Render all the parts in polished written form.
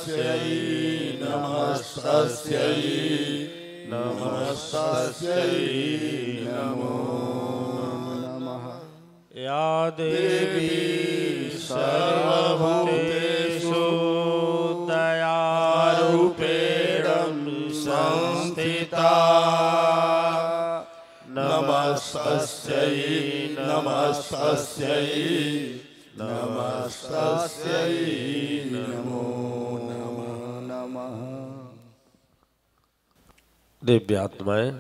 नमस्तस्यै नमस्तस्यै नमस्तस्यै नमो नमः। या देवी सर्वभूतेषु दयारूपेण संस्थिता नमस्तस्यै नमस्तस्यै नमस्तस्यै नमो नमः। दिव्यात्माएं,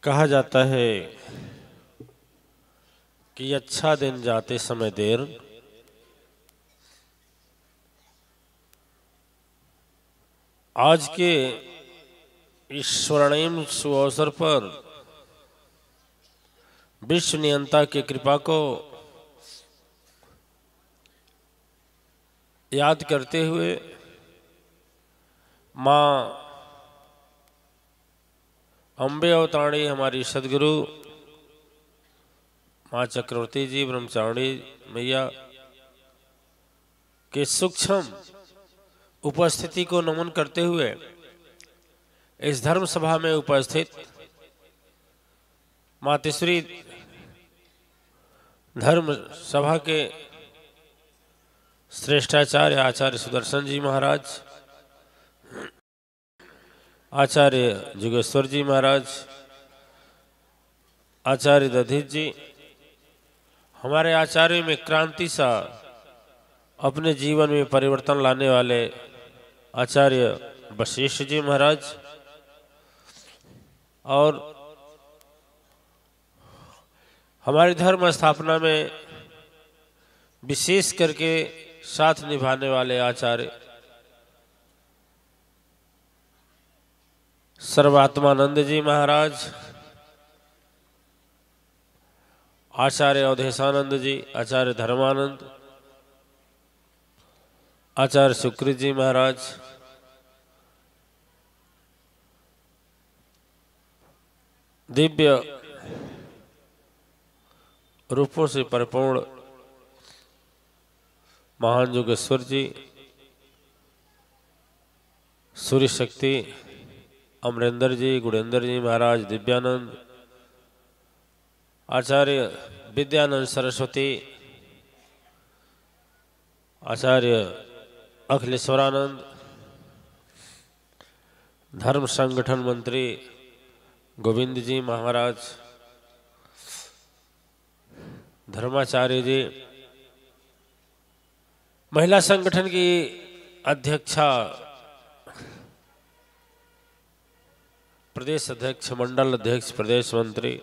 कहा जाता है कि अच्छा दिन जाते समय देर, आज के इस स्वर्णिम सुअवसर पर विश्व नियंता की कृपा को याद करते हुए माँ अम्बे अवतारी हमारी सदगुरु माँ चक्रवर्ती जी ब्रह्मचारिणी मैया के सूक्ष्म उपस्थिति को नमन करते हुए इस धर्म सभा में उपस्थित मातेश्वरी धर्म सभा के श्रेष्ठाचार्य आचार्य सुदर्शन जी महाराज, आचार्य जुगेश्वर जी महाराज, आचार्य दधीच जी, हमारे आचार्य में क्रांति सा अपने जीवन में परिवर्तन लाने वाले आचार्य वशिष्ठ जी महाराज, और हमारी धर्म स्थापना में विशेष करके साथ निभाने वाले आचार्य सर्वात्मानंद जी महाराज, आचार्य अवधेशानंद जी, आचार्य धर्मानंद, आचार्य सुकृत जी महाराज, दिव्य रूपों से परिपूर्ण महान योगेश्वर जी, सूर्य शक्ति अमरेंद्र जी, गुणेंद्र जी महाराज, दिव्यानंद, आचार्य विद्यानंद सरस्वती, आचार्य अखिलेश्वरानंद, धर्म संगठन मंत्री गोविंद जी महाराज, धर्माचार्य जी, महिला संगठन की अध्यक्षा, प्रदेश अध्यक्ष, मंडल अध्यक्ष, प्रदेश मंत्री,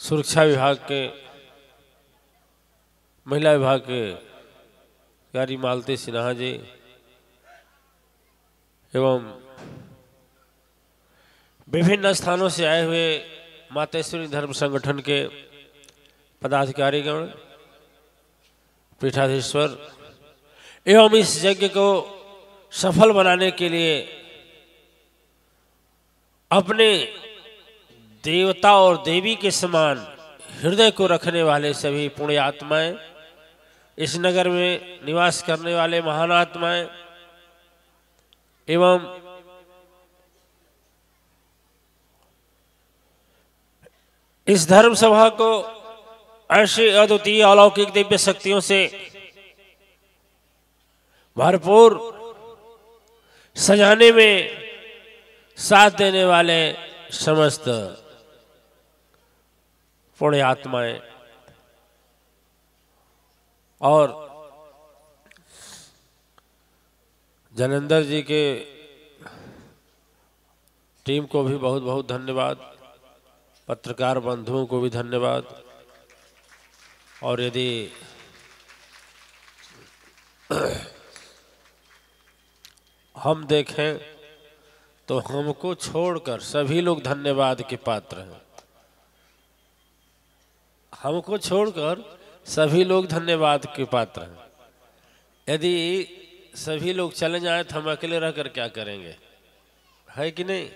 सुरक्षा विभाग के, महिला विभाग के कार्य मालती सिन्हा जी एवं विभिन्न स्थानों से आए हुए मातेश्वरी धर्म संगठन के पदाधिकारीगण, पीठाधीश्वर एवं इस यज्ञ को सफल बनाने के लिए अपने देवता और देवी के समान हृदय को रखने वाले सभी पुण्य आत्माएं, इस नगर में निवास करने वाले महान आत्माएं एवं इस धर्म सभा को ऐसे अद्वितीय अलौकिक दिव्य शक्तियों से भरपूर सजाने में साथ देने वाले समस्त पुण्य आत्माएं और जनेंद्र जी के टीम को भी बहुत बहुत धन्यवाद, पत्रकार बंधुओं को भी धन्यवाद। और यदि हम देखें तो हमको छोड़कर सभी लोग धन्यवाद के पात्र हैं। हमको छोड़कर सभी लोग धन्यवाद के पात्र हैं। यदि सभी लोग चले जाएं तो हम अकेले रहकर क्या करेंगे, है कि नहीं?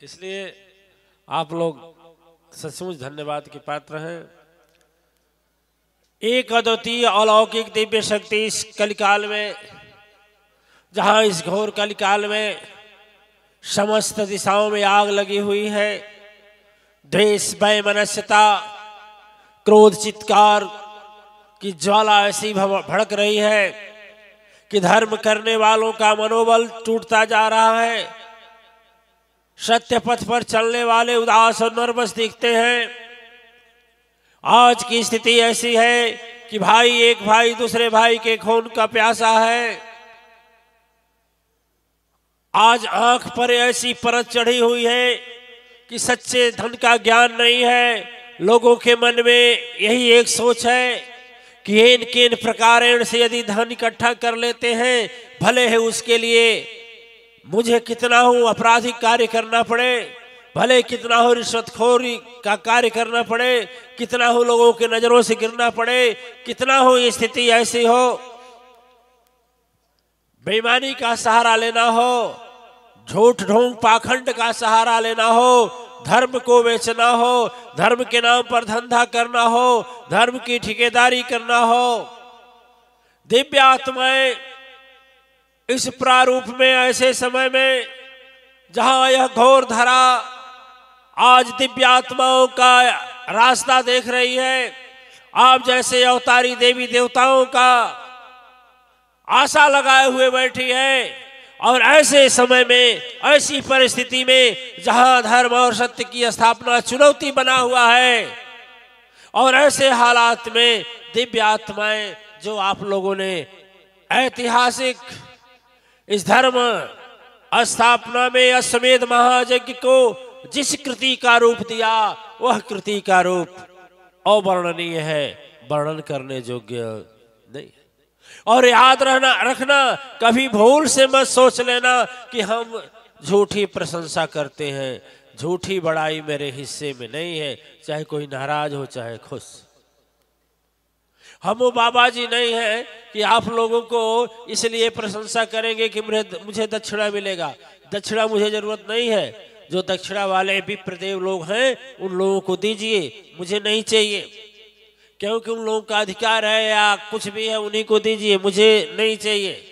इसलिए आप लोग सचमुच धन्यवाद के पात्र हैं। एक अद्वितीय अलौकिक दिव्य शक्ति इस कलिकाल में, जहां इस घोर कलिकाल में समस्त दिशाओं में आग लगी हुई है, द्वेष, वैमनस्यता, क्रोध, चित्कार की ज्वाला ऐसी भड़क रही है कि धर्म करने वालों का मनोबल टूटता जा रहा है। सत्य पथ पर चलने वाले उदास और नर्वस दिखते हैं। आज की स्थिति ऐसी है कि एक भाई दूसरे भाई के खून का प्यासा है। आज आंख पर ऐसी परत चढ़ी हुई है कि सच्चे धन का ज्ञान नहीं है। लोगों के मन में यही एक सोच है कि इन किन प्रकार से यदि धन इकट्ठा कर लेते हैं, भले है उसके लिए मुझे कितना हो आपराधिक कार्य करना पड़े, भले कितना हो रिश्वतखोरी का कार्य करना पड़े, कितना हो लोगों के नजरों से गिरना पड़े, कितना हो ये स्थिति ऐसी हो, बेईमानी का सहारा लेना हो, झूठ ढोंग पाखंड का सहारा लेना हो, धर्म को बेचना हो, धर्म के नाम पर धंधा करना हो, धर्म की ठेकेदारी करना हो। दिव्य आत्माएं इस प्रारूप में, ऐसे समय में जहां यह घोर धरा आज दिव्य आत्माओं का रास्ता देख रही है, आप जैसे अवतारी देवी देवताओं का आशा लगाए हुए बैठी है। और ऐसे समय में, ऐसी परिस्थिति में जहां धर्म और सत्य की स्थापना चुनौती बना हुआ है, और ऐसे हालात में दिव्य आत्माएं जो आप लोगों ने ऐतिहासिक इस धर्म स्थापना में अश्वमेध महायज्ञ को जिस कृति का रूप दिया, वह कृति का रूप अवर्णनीय है, वर्णन करने योग्य नहीं। और याद रखना, कभी भूल से मत सोच लेना कि हम झूठी प्रशंसा करते हैं। झूठी बड़ाई मेरे हिस्से में नहीं है, चाहे कोई नाराज हो चाहे खुश। हम वो बाबा जी नहीं है कि आप लोगों को इसलिए प्रशंसा करेंगे कि मुझे दक्षिणा मिलेगा। दक्षिणा मुझे जरूरत नहीं है। जो दक्षिणा वाले विप्रदेव लोग हैं उन लोगों को दीजिए, मुझे नहीं चाहिए, क्योंकि उन लोगों का अधिकार है या कुछ भी है, उन्हीं को दीजिए, मुझे नहीं चाहिए।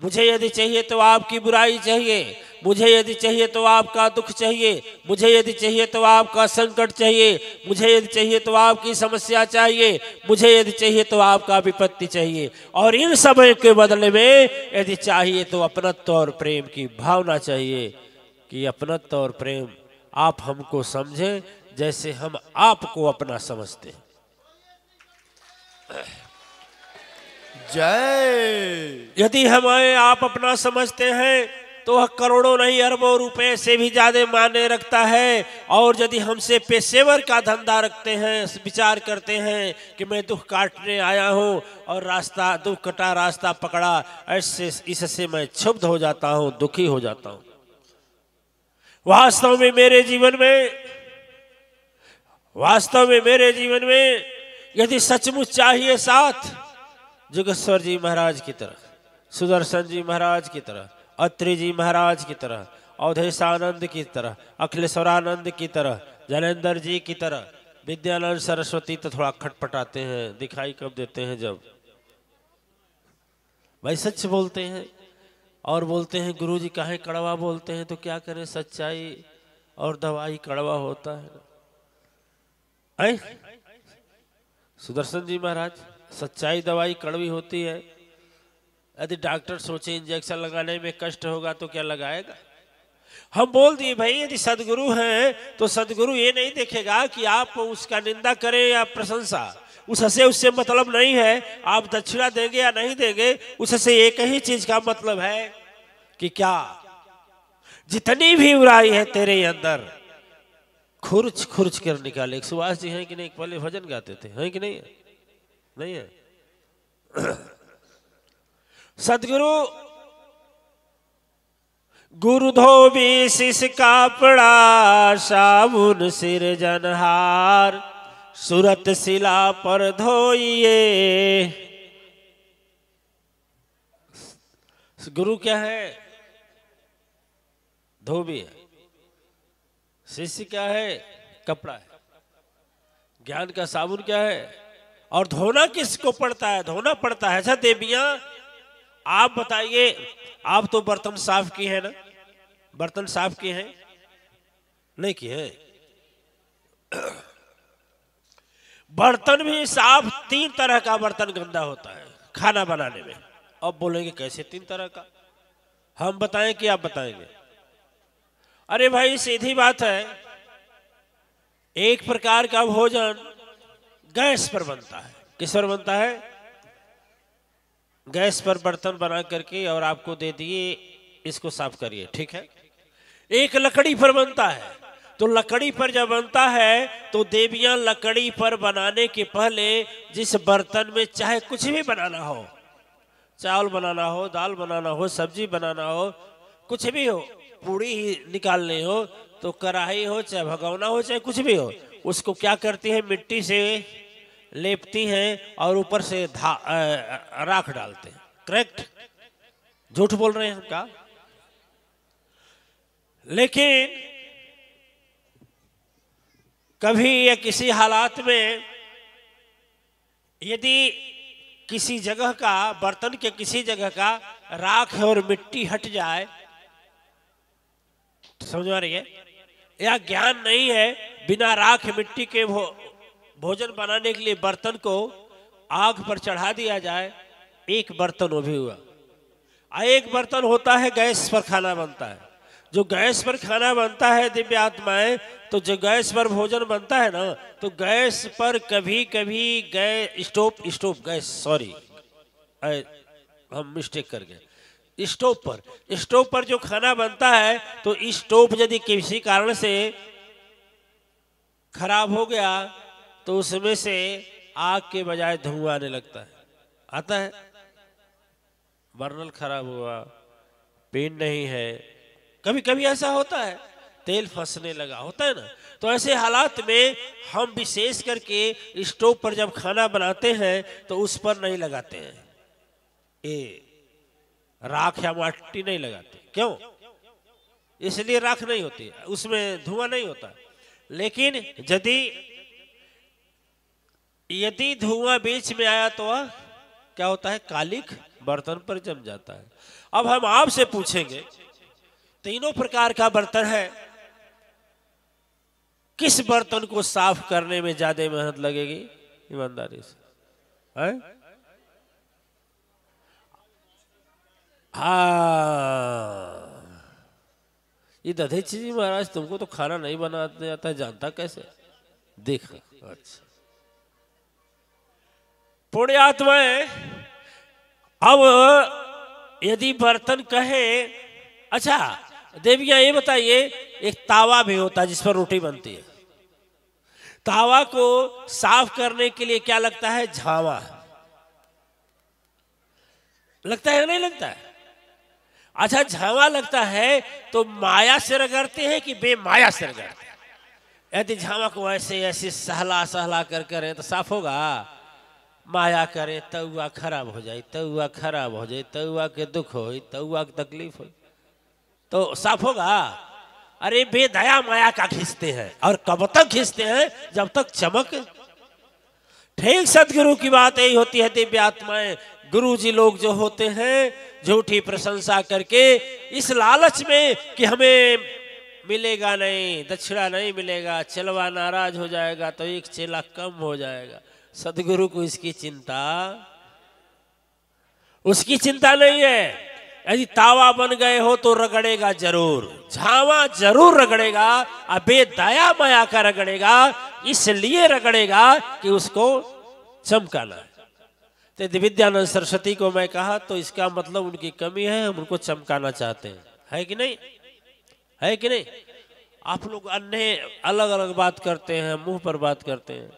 मुझे यदि चाहिए तो आपकी बुराई चाहिए, मुझे यदि चाहिए तो आपका दुख चाहिए, मुझे यदि चाहिए तो आपका संकट चाहिए, मुझे यदि चाहिए तो आपकी समस्या चाहिए, मुझे यदि चाहिए तो आपका विपत्ति चाहिए। और इन सब के बदले में यदि चाहिए तो अपनत्व और प्रेम की भावना चाहिए कि अपनत्व और प्रेम आप हमको समझें जैसे हम आपको अपना समझते हैं। जय। यदि हमें आप अपना समझते हैं तो वह करोड़ों नहीं अरबों रुपए से भी ज्यादा मायने रखता है। और यदि हमसे पेशेवर का धंधा रखते हैं, विचार करते हैं कि मैं दुख काटने आया हूं और रास्ता दुख कटा, रास्ता पकड़ा, ऐसे इससे मैं क्षुब्ध हो जाता हूं, दुखी हो जाता हूं। वास्तव में मेरे जीवन में यदि सचमुच चाहिए साथ, जोगेश्वर जी महाराज की तरह, सुदर्शन जी महाराज की तरह, अत्रि जी महाराज की तरह, अवधेशानंद की तरह, अखिलेश्वरानंद की तरह, जैनेन्द्र जी की तरह, विद्यानंद सरस्वती तो थोड़ा खटपटाते हैं, दिखाई कब देते हैं जब भाई सच बोलते हैं। और बोलते हैं गुरु जी काहे कड़वा बोलते हैं, तो क्या करें, सच्चाई और दवाई कड़वा होता है। सुदर्शन जी महाराज, सच्चाई दवाई कड़वी होती है। यदि डॉक्टर सोचे इंजेक्शन लगाने में कष्ट होगा तो क्या लगाएगा। हम बोल दिए भाई यदि सदगुरु हैं तो सदगुरु ये नहीं देखेगा कि आप उसका निंदा करें या प्रशंसा, उससे मतलब नहीं है आप दक्षिणा देंगे या नहीं देंगे। उससे एक ही चीज का मतलब है कि क्या जितनी भी बुराई है तेरे अंदर खुर्च खुर्च कर निकाले। सुभाष जी हैं कि नहीं, पहले भजन गाते थे, हैं कि नहीं? नहीं है। सदगुरु गुरु धोबी शिष कापड़ा, साबुन सिर जनहार, सूरत शिला पर धोइए। गुरु क्या है? धोबी है। शिष्य क्या है? कपड़ा है। ज्ञान का साबुन क्या है? और धोना किसको पड़ता है? धोना पड़ता है। अच्छा देवियां, आप बताइए, आप तो बर्तन साफ किए हैं ना? बर्तन साफ किए हैं? नहीं किए हैं? बर्तन भी साफ, 3 तरह का बर्तन गंदा होता है खाना बनाने में। अब बोलेंगे कैसे 3 तरह का? हम बताएं कि आप बताएंगे? अरे भाई सीधी बात है, एक प्रकार का भोजन गैस पर बनता है। किस पर बनता है? गैस पर बर्तन बना करके और आपको दे दिए, इसको साफ करिए, ठीक है। एक लकड़ी पर बनता है। तो लकड़ी पर जब बनता है तो देवियां लकड़ी पर बनाने के पहले जिस बर्तन में चाहे कुछ भी बनाना हो, चावल बनाना हो, दाल बनाना हो, सब्जी बनाना हो, कुछ भी हो, पूड़ी ही निकालनी हो, तो कढ़ाई हो चाहे भगोना हो चाहे कुछ भी हो, उसको क्या करती है? मिट्टी से लेपती हैं और ऊपर से राख डालते हैं। करेक्ट? झूठ बोल रहे हैं हम क्या? लेकिन कभी या किसी हालात में यदि किसी जगह का, बर्तन के किसी जगह का राख और मिट्टी हट जाए, समझ आ रही है? या ज्ञान नहीं है, बिना राख मिट्टी के भोजन बनाने के लिए बर्तन को आग पर चढ़ा दिया जाए, एक बर्तन वो भी हुआ। एक बर्तन होता है गैस पर खाना बनता है। जो गैस पर खाना बनता है दिव्य आत्माएं, तो जो गैस पर भोजन बनता है ना, तो गैस पर कभी कभी गैस, सॉरी हम मिस्टेक कर गए, स्टोव पर जो खाना बनता है, तो स्टोव यदि किसी कारण से खराब हो गया तो उसमें से आग के बजाय धुआं आने लगता है, आता है। बर्नल खराब हुआ, पिन नहीं है, कभी कभी ऐसा होता है, तेल फंसने लगा, होता है ना। तो ऐसे हालात में हम विशेष करके स्टोव पर जब खाना बनाते हैं तो उस पर नहीं लगाते हैं, ये राख या माटी नहीं लगाते। क्यों? इसलिए राख नहीं होती, उसमें धुआं नहीं होता। लेकिन यदि धुआं बीच में आया तो क्या होता है? कालिख बर्तन पर जम जाता है। अब हम आपसे पूछेंगे, तीनों प्रकार का बर्तन है, किस बर्तन को साफ करने में ज्यादा मेहनत लगेगी? ईमानदारी से है? हाँ, ये दधेची जी महाराज, तुमको तो खाना नहीं बनाते आता, जानता कैसे? देख, अच्छा पुण्य आत्माएं, अब यदि बर्तन कहे, अच्छा देवियां ये बताइए, एक तावा भी होता है जिस पर रोटी बनती है। तावा को साफ करने के लिए क्या लगता है? झावा लगता है, नहीं लगता है? अच्छा झावा लगता है तो माया से रगड़ते हैं कि बेमाया से रगड़ते हैं? यदि झावा को ऐसे ऐसे सहला सहला कर करें तो साफ होगा? माया करे तउआ खराब हो जाए, तउआ खराब हो जाए, तउआ के दुख हो, तउआ की तकलीफ हो, तो साफ होगा? अरे बेदया माया का खींचते हैं, और कब तक खींचते हैं? जब तक चमक। ठीक सदगुरु की बात यही होती है दिव्य आत्माएं। गुरु जी लोग जो होते हैं झूठी प्रशंसा करके इस लालच में कि हमें मिलेगा नहीं, दक्षिणा नहीं मिलेगा, चलवा नाराज हो जाएगा तो एक चेला कम हो जाएगा। सदगुरु को इसकी चिंता, उसकी चिंता नहीं है। यदि तावा बन गए हो तो रगड़ेगा जरूर, झावा जरूर रगड़ेगा, अबे दया माया का रगड़ेगा, इसलिए रगड़ेगा कि उसको चमकाना है। तो दिव्यानंद सरस्वती को मैं कहा तो इसका मतलब उनकी कमी है, हम उनको चमकाना चाहते हैं, है कि नहीं? है कि नहीं? आप लोग अन्य अलग अलग बात करते हैं, मुंह पर बात करते हैं।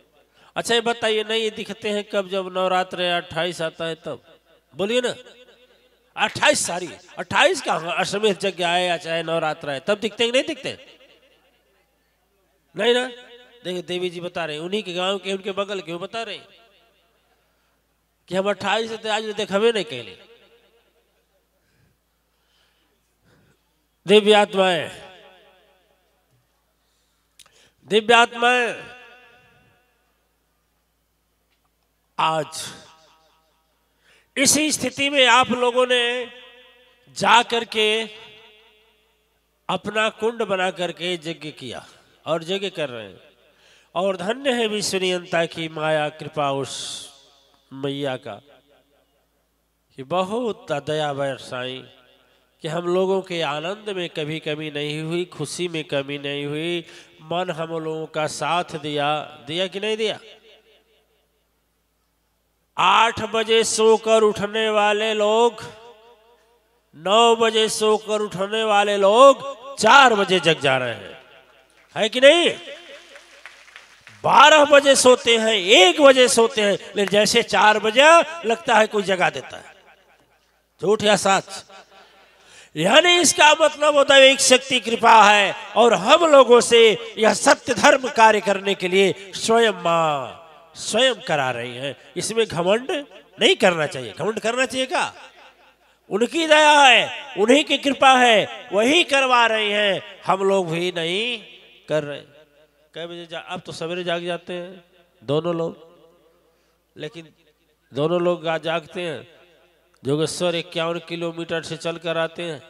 अच्छा ये बताइए, नहीं ये दिखते हैं कब? जब नवरात्र 28 आता है तब, बोलिए ना। 28 सारी 28 का अश्वमेध यज्ञ आए या चाहे नवरात्र है तब दिखते हैं, नहीं दिखते? नहीं ना। देखिए देवी जी बता रहे हैं, उन्हीं के गांव के, उनके बगल के, वो बता रहे हैं कि हम 28 से आज देखा नहीं कहले। दिव्य आत्माएं, दिव्यात्माएं आज इसी स्थिति में आप लोगों ने जा करके अपना कुंड बना करके यज्ञ किया और यज्ञ कर रहे हैं। और धन्य है विश्वनियंता की माया कृपा उस मैया का कि बहुत दया बरसाई कि हम लोगों के आनंद में कभी कमी नहीं हुई, खुशी में कमी नहीं हुई। मन हम लोगों का साथ दिया, दिया कि नहीं दिया। 8 बजे सोकर उठने वाले लोग, 9 बजे सोकर उठने वाले लोग 4 बजे जग जा रहे हैं, है कि नहीं। 12 बजे सोते हैं, 1 बजे सोते हैं, लेकिन जैसे 4 बजे लगता है कोई जगा देता है। झूठ या सच। यानी इसका मतलब होता है एक शक्ति कृपा है और हम लोगों से यह सत्य धर्म कार्य करने के लिए स्वयं मां स्वयं करा रही हैं। इसमें घमंड नहीं करना चाहिए। घमंड करना चाहिए क्या। उनकी दया है, उन्हीं की कृपा है, वही करवा रही हैं, हम लोग भी नहीं कर रहे। कै बजे अब तो सवेरे जाग जाते हैं दोनों लोग, लेकिन दोनों लोग जागते हैं। जोगेश्वर 51 किलोमीटर से चल कर आते हैं,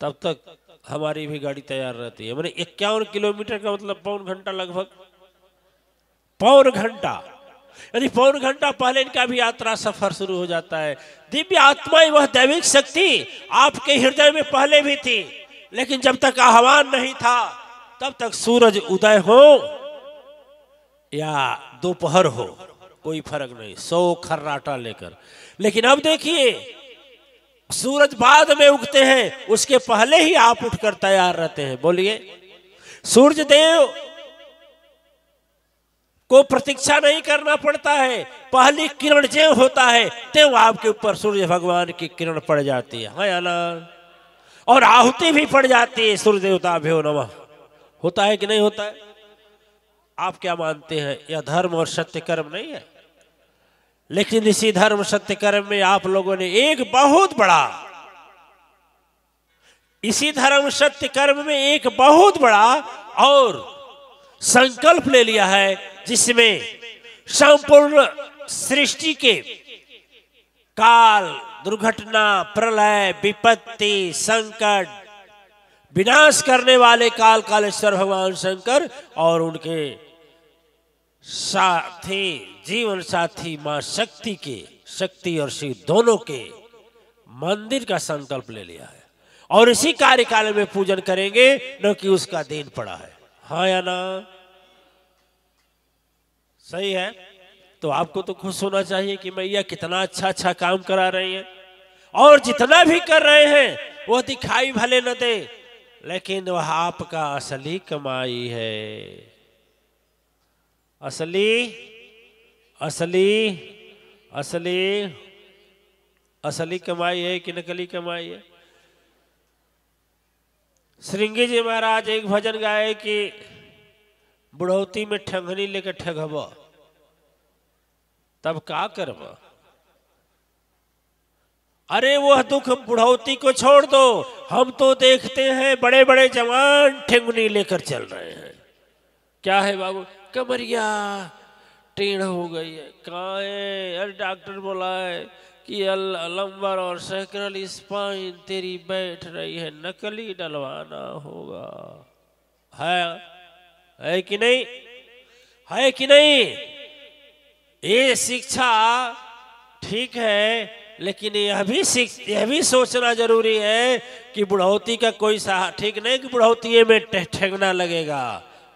तब तक हमारी भी गाड़ी तैयार रहती है। मैंने 51 किलोमीटर का मतलब पौन घंटा, लगभग पौन घंटा, यानी पौन घंटा पहले इनका भी यात्रा सफर शुरू हो जाता है। दिव्य आत्माएं, वह दैविक शक्ति आपके हृदय में पहले भी थी, लेकिन जब तक आह्वान नहीं था तब तक सूरज उदय हो या दोपहर हो कोई फर्क नहीं, 100 खर्राटा लेकर। लेकिन अब देखिए सूरज बाद में उगते हैं, उसके पहले ही आप उठकर तैयार रहते हैं। बोलिए, सूर्य देव को प्रतीक्षा नहीं करना पड़ता है, पहली किरण जो होता है तो आपके ऊपर सूर्य भगवान की किरण पड़ जाती है या ना, और आहुति भी पड़ जाती है। सूर्य देवता भ्यो नमः होता है कि नहीं होता है। आप क्या मानते हैं, यह धर्म और सत्य कर्म नहीं है। लेकिन इसी धर्म सत्य कर्म में आप लोगों ने एक बहुत बड़ा, इसी धर्म सत्य कर्म में एक बहुत बड़ा और संकल्प ले लिया है, जिसमें संपूर्ण सृष्टि के काल, दुर्घटना, प्रलय, विपत्ति, संकट, विनाश करने वाले काल कालेश्वर भगवान शंकर और उनके साथी जीवन साथी मां शक्ति के, शक्ति और शिव दोनों के मंदिर का संकल्प ले लिया है। और इसी कार्यकाल में पूजन करेंगे, न कि उसका दिन पड़ा है। हाँ या ना, सही है। तो आपको तो खुश होना चाहिए कि मैया कितना अच्छा अच्छा काम करा रही है, और जितना भी कर रहे हैं वह दिखाई भले न दे, लेकिन वह आपका असली कमाई है। असली असली असली असली कमाई है कि नकली कमाई है। श्रृंगी जी महाराज एक भजन गाए कि बुढ़ौती में ठंगनी लेकर ठगब तब का करब। अरे वह दुख बुढ़ौती को छोड़ दो, हम तो देखते हैं बड़े बड़े जवान ठेंगनी लेकर चल रहे हैं। क्या है बाबू, कमरिया टेढ़ हो गई है, कहाँ है। अरे डॉक्टर बोला है कि लंबर और सैक्रल स्पाइन तेरी बैठ रही है, नकली डलवाना होगा। है कि नहीं, है कि नहीं। ये शिक्षा ठीक है, लेकिन यह भी सोचना जरूरी है कि बुढ़ौती का कोई सहारा ठीक नहीं कि बुढ़ौती में ठेकना लगेगा।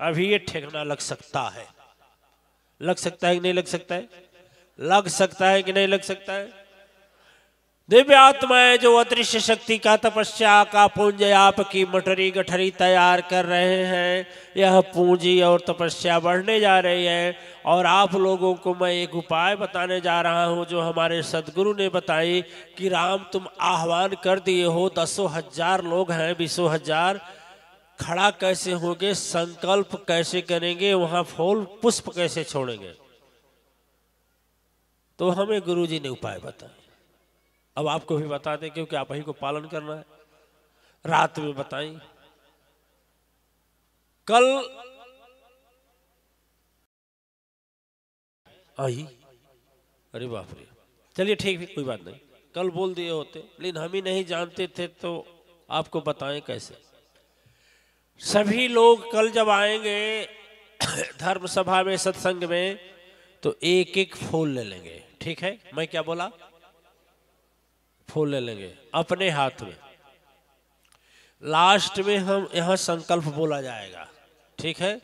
अभी ये ठेकना लग सकता है, लग सकता है कि नहीं लग सकता है, लग सकता है कि नहीं लग सकता है। दिव्य आत्माएं जो अदृश्य शक्ति का तपस्या का पुंज आपकी मटरी गठरी तैयार कर रहे हैं, यह पूंजी और तपस्या बढ़ने जा रही है। और आप लोगों को मैं एक उपाय बताने जा रहा हूं जो हमारे सदगुरु ने बताई कि राम तुम आह्वान कर दिए हो, 10,000 लोग हैं, 20,000 खड़ा कैसे होंगे, संकल्प कैसे करेंगे, वहां फूल पुष्प कैसे छोड़ेंगे। तो हमें गुरुजी ने उपाय बताया। अब आपको भी बता दें क्योंकि आप ही को पालन करना है। रात में बताई, कल आई, अरे बाप रे, चलिए ठीक है कोई बात नहीं, कल बोल दिए होते, लेकिन हम ही नहीं जानते थे तो आपको बताएं कैसे। सभी लोग कल जब आएंगे धर्म सभा में, सत्संग में, तो एक एक फूल ले लेंगे, ठीक है? मैं क्या बोला? फूल ले लेंगे अपने हाथ में। लास्ट में हम यहाँ संकल्प बोला जाएगा, ठीक है?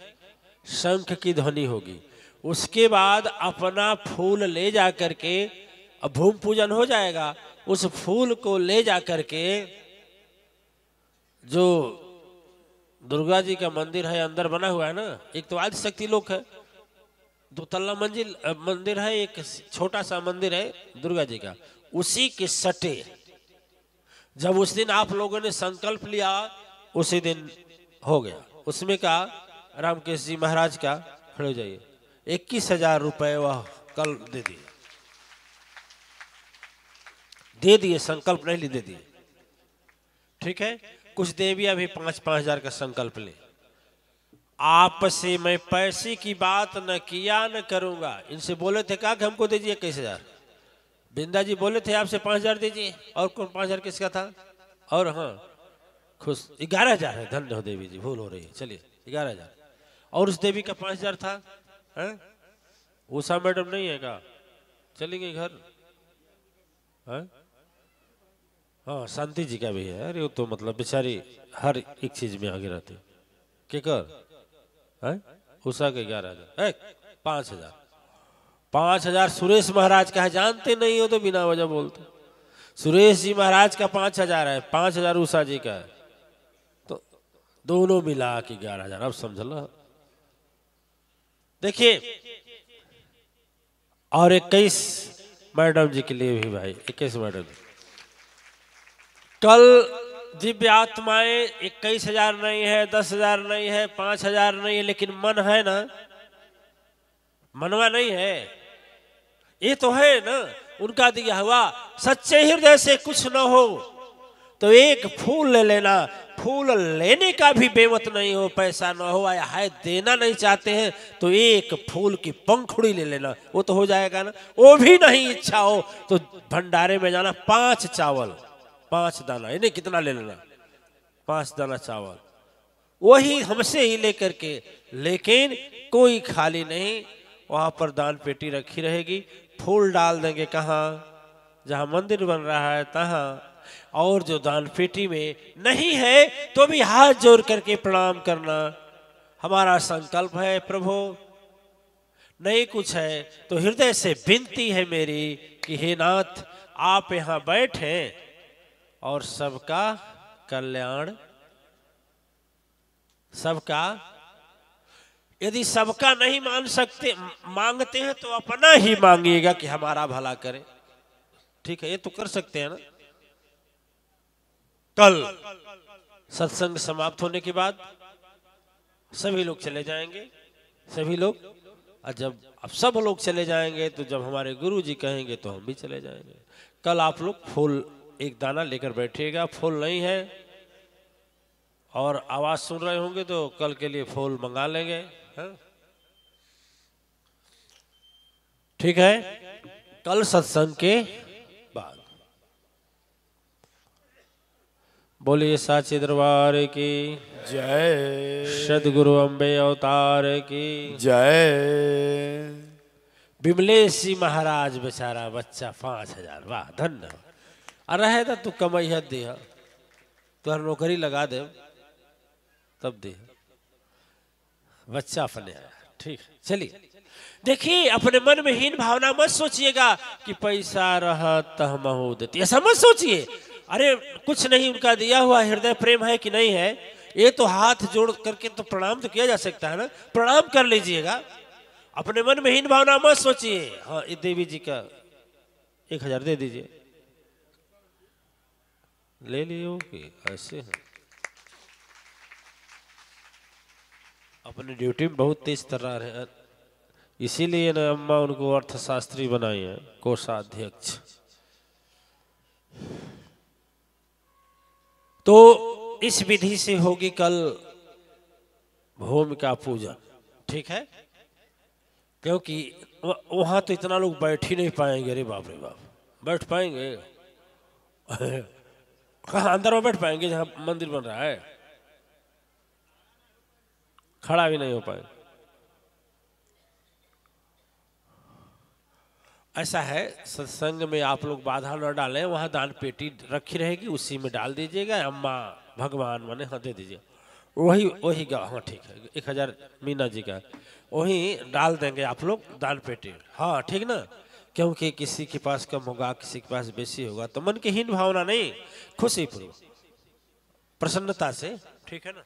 शंख की ध्वनि होगी। उसके बाद अपना फूल ले जा करके, अब भूमि पूजन हो जाएगा, उस फूल को ले जा करके जो दुर्गा जी का मंदिर है अंदर बना हुआ है ना, एक तो आदि शक्ति लोक है, 2 तल्ला मंजिल मंदिर है, एक छोटा सा मंदिर है दुर्गा जी का, उसी के सटे जब उस दिन आप लोगों ने संकल्प लिया उसी दिन हो गया। उसमें का रामकेश जी महाराज का, खड़े हो जाइए, 21,000 रुपए वह कल दे दिए, संकल्प नहीं ली, दे दिए, ठीक है? कुछ देवियां भी 5-5 हजार का संकल्प ले। आपसे मैं पैसे की बात न किया न करूंगा। इनसे बोले थे कहा कि हमको दीजिए 21,000, बिंदा जी बोले थे आपसे 5,000 दीजिए, और कौन 5,000 किसका था? और हाँ खुश 11,000 है, धन्य हो देवी जी, भूल हो रही है, चलिए 11,000, और उस देवी का 5,000 था, है? उषा मैडम नहीं है का? चली गई घर, है? हाँ शांति जी का भी है। अरे वो तो मतलब बेचारी हर एक चीज में आगे रहती, क्या कर है? उषा के 11,000, 5,000 सुरेश महाराज का है, जानते नहीं हो तो बिना वजह बोलते। सुरेश जी महाराज का 5,000 है, 5,000 उषा जी का है, तो दोनों मिला के 11,000। अब समझ लो, देखिए, और 21 मैडम जी के लिए भी भाई, 21 मैडम जी, कल दिव्य आत्माएं 21,000 नहीं है, 10,000 नहीं है, 5,000 नहीं है, लेकिन मन है ना, मनवा नहीं है, ये तो है ना उनका दिया हुआ। सच्चे हृदय से कुछ न हो तो एक फूल ले लेना, फूल लेने का भी बेमत नहीं हो, पैसा न हो या है देना नहीं चाहते हैं तो एक फूल की पंखुड़ी ले लेना, वो तो हो जाएगा ना। वो भी नहीं इच्छा हो तो भंडारे में जाना, 5 चावल, 5 दाना, इन्हें कितना ले लेना, 5 दाना चावल, वही हमसे ही लेकर के, लेकिन कोई खाली नहीं, वहां पर दान पेटी रखी रहेगी, फूल डाल देंगे कहाँ, जहां मंदिर बन रहा है तहां, और जो दान पेटी में नहीं है तो भी हाथ जोड़ करके प्रणाम करना। हमारा संकल्प है प्रभु, नहीं कुछ है तो हृदय से विनती है मेरी कि हे नाथ आप यहां बैठे और सबका कल्याण, सबका, यदि सबका नहीं मान सकते, मांगते हैं तो अपना ही मांगिएगा कि हमारा भला करे, ठीक है? ये तो कर सकते हैं ना। कल सत्संग समाप्त होने के बाद सभी लोग चले जाएंगे, सभी लोग, और जब अब सब लोग चले जाएंगे तो जब हमारे गुरु जी कहेंगे तो हम भी चले जाएंगे। कल आप लोग फूल एक दाना लेकर बैठिएगा, फूल नहीं है और आवाज सुन रहे होंगे तो कल के लिए फूल मंगा लेंगे, है? ठीक है? कल सत्संग के बाद बोलिए साचे दरबार की जय, सदगुरु अम्बे अवतार की जय। विमलेश जी महाराज बेचारा बच्चा 5,000, वाह धन्य। और रहे तो तू कमाई दे, तुहर नौकरी लगा दे तब दे, बच्चा अपने आया, ठीक है? चलिए देखिए, अपने मन में हीन भावना मत सोचिएगा कि पैसा रहा तो हम देते, ऐसा मत सोचिए। अरे कुछ नहीं, उनका दिया हुआ हृदय प्रेम है कि नहीं है, ये तो हाथ जोड़ करके तो प्रणाम तो किया जा सकता है ना, प्रणाम कर लीजिएगा। अपने मन में हीन भावना मत सोचिए। हाँ, ये देवी जी का 1,000 दे दीजिए, ले लियो कि ऐसे है। अपनी ड्यूटी में बहुत तेज तर्रार है, इसीलिए ना अम्मा उनको अर्थशास्त्री बनाई है, कोषाध्यक्ष। तो इस विधि से होगी कल भूमि का पूजन, ठीक है? क्योंकि वहां तो इतना लोग बैठ ही नहीं पाएंगे। अरे बाप रे बाप, बैठ पाएंगे? कहाँ अंदर में बैठ पाएंगे जहां मंदिर बन रहा है? खड़ा भी नहीं हो पाएंगे। ऐसा है, सत्संग में आप लोग बाधा न डालें, वहां दान पेटी रखी रहेगी, उसी में डाल दीजिएगा। अम्मा भगवान माने हाँ दे दीजिए, वही वही हाँ ठीक है, 1000 मीना जी का वही डाल देंगे आप लोग दान पेटी। हाँ ठीक ना, क्योंकि किसी के पास कम होगा, किसी के पास बेसी होगा, तो मन की हीन भावना नहीं, खुशी पूर्वक प्रसन्नता से, ठीक है ना।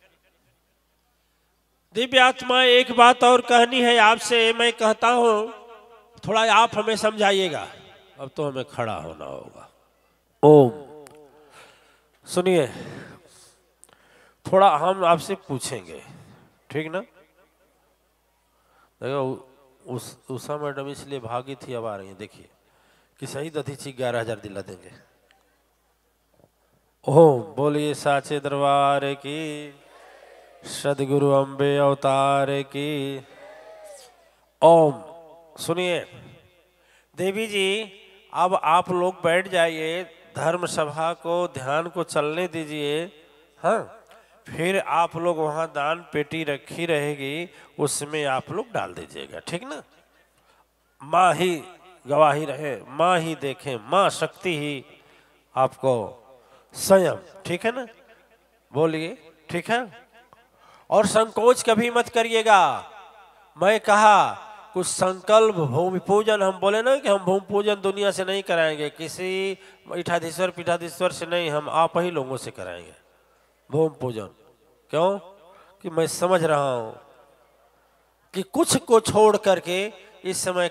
दिव्य आत्मा, एक बात और कहनी है आपसे, मैं कहता हूं थोड़ा आप हमें समझाइएगा। अब तो हमें खड़ा होना होगा। ओम, सुनिए, थोड़ा हम आपसे पूछेंगे, ठीक ना। देखो उषा मैडम इसलिए भागी थी, अब आ रही है, देखिए कि सही अतिथि 11,000 दिला देंगे। ओम, बोलिए साचे दरबार की, सदगुरु अम्बे अवतार की। ओम, सुनिए देवी जी, अब आप लोग बैठ जाइए, धर्म सभा को ध्यान को चलने दीजिए। हाँ, फिर आप लोग वहां दान पेटी रखी रहेगी, उसमें आप लोग डाल दीजिएगा, ठीक ना। माँ ही गवाही रहे, माँ ही देखें, माँ शक्ति ही आपको संयम, ठीक है ना। बोलिए, ठीक है। और संकोच कभी मत करिएगा। मैं कहा कुछ संकल्प भूमि पूजन, हम बोले ना कि हम भूमि पूजन दुनिया से नहीं कराएंगे, किसी पीठाधीश्वर पीठाधीश्वर से नहीं, हम आप ही लोगों से कराएंगे भूमि पूजन। क्यों? कि मैं समझ रहा हूं कि कुछ को छोड़ करके इस समय